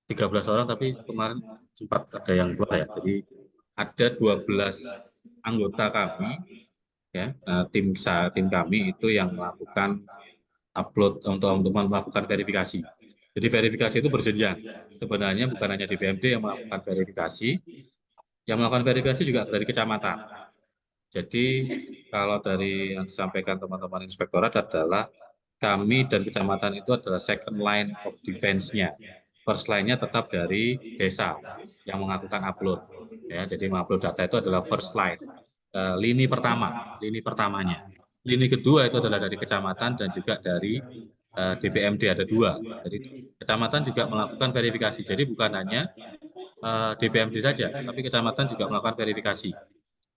13 orang, tapi kemarin sempat ada yang keluar ya. Jadi ada 12 anggota kami ya, tim kami itu yang melakukan upload untuk melakukan verifikasi. Jadi verifikasi itu berjenjang. Sebenarnya bukan hanya DPMD yang melakukan verifikasi, yang melakukan verifikasi juga dari kecamatan. Jadi kalau dari yang disampaikan teman-teman inspektorat adalah kami dan kecamatan itu adalah second line of defense-nya. First line-nya tetap dari desa yang melakukan upload. Ya, jadi mengupload data itu adalah first line, lini pertamanya. Lini kedua itu adalah dari kecamatan dan juga dari DPMD, ada 2. Jadi kecamatan juga melakukan verifikasi. Jadi bukan hanya DPMD saja, tapi kecamatan juga melakukan verifikasi.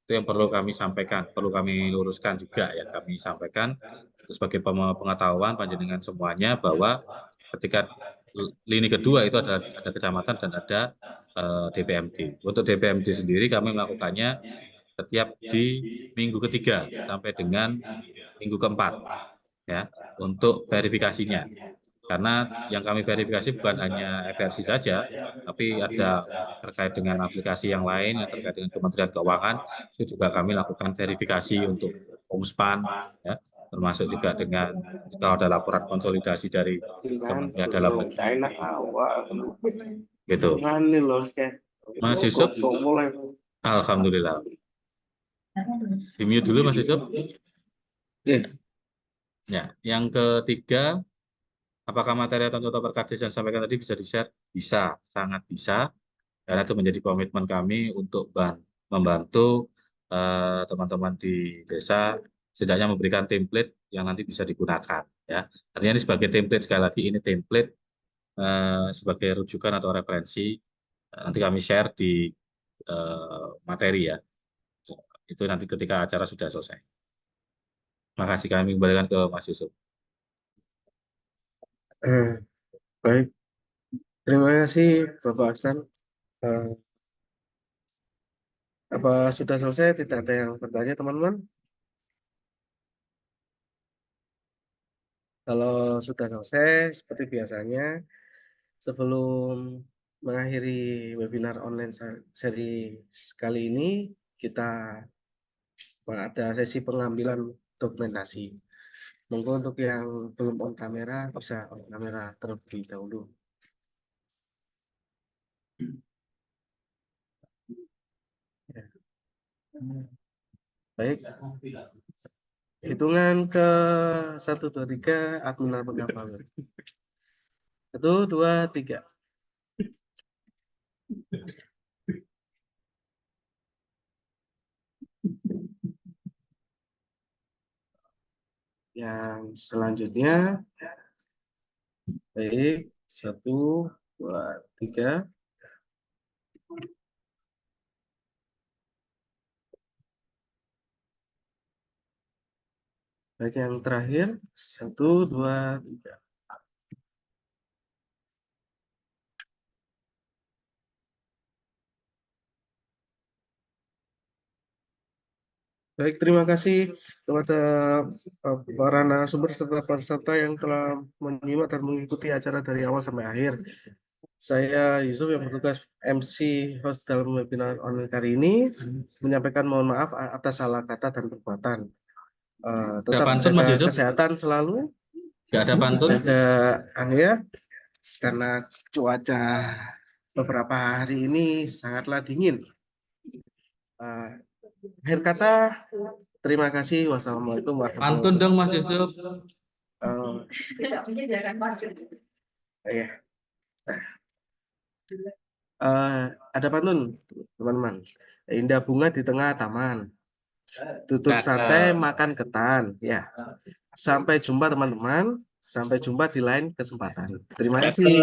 Itu yang perlu kami sampaikan, perlu kami luruskan juga ya, kami sampaikan sebagai pengetahuan panjenengan semuanya bahwa ketika lini kedua itu ada kecamatan dan ada DPMD. Untuk DPMD sendiri kami melakukannya setiap di minggu ketiga sampai dengan minggu keempat, ya, untuk verifikasinya. Karena yang kami verifikasi bukan hanya FRC saja, tapi ada terkait dengan aplikasi yang lain yang terkait dengan Kementerian Keuangan, itu juga kami lakukan verifikasi untuk Omspan, ya, termasuk juga dengan kalau ada laporan konsolidasi dari Kementerian Dalam Negeri. Gitu. Mas Yusuf, alhamdulillah. Di-mute dulu Mas Yusuf. Ya, yang ketiga, apakah materi atau contoh perkades yang disampaikan tadi bisa di-share? Bisa, sangat bisa. Karena itu menjadi komitmen kami untuk membantu teman-teman di desa setidaknya memberikan template yang nanti bisa digunakan. Ya, artinya ini sebagai template, sekali lagi ini template sebagai rujukan atau referensi. Nanti kami share di materi ya. Itu nanti ketika acara sudah selesai. Terima kasih, kami kembalikan ke Mas Yusuf. Baik, terima kasih Bapak Aksan. Apa sudah selesai? Tidak ada yang bertanya, teman-teman? Kalau sudah selesai, seperti biasanya, sebelum mengakhiri webinar online seri kali ini, kita ada sesi pengambilan dokumentasi. Monggo untuk yang belum on kamera, bisa on kamera terlebih dahulu. Ya. Baik. Hitungan ke 1, 2, 3, admin mengapa? 1, 2, 3. Yang selanjutnya, baik, 1, 2, 3. Baik, yang terakhir, 1, 2, 3. Baik, terima kasih kepada para narasumber serta peserta yang telah menyimak dan mengikuti acara dari awal sampai akhir. Saya Yusuf yang bertugas MC host dalam webinar online kali ini, menyampaikan mohon maaf atas salah kata dan perbuatan. Tetap pantun, Mas jaga Yusuf? kesehatan selalu. Nggak ada pantun? Jaga ya, karena cuaca beberapa hari ini sangatlah dingin. Akhir kata, terima kasih. Wassalamualaikum warahmatullahi Pantun dong Mas Yusuf. Ya. Ada pantun, teman-teman. Indah bunga di tengah taman. Duduk santai, makan ketan. Ya. Sampai jumpa teman-teman. Sampai jumpa di lain kesempatan. Terima kasih.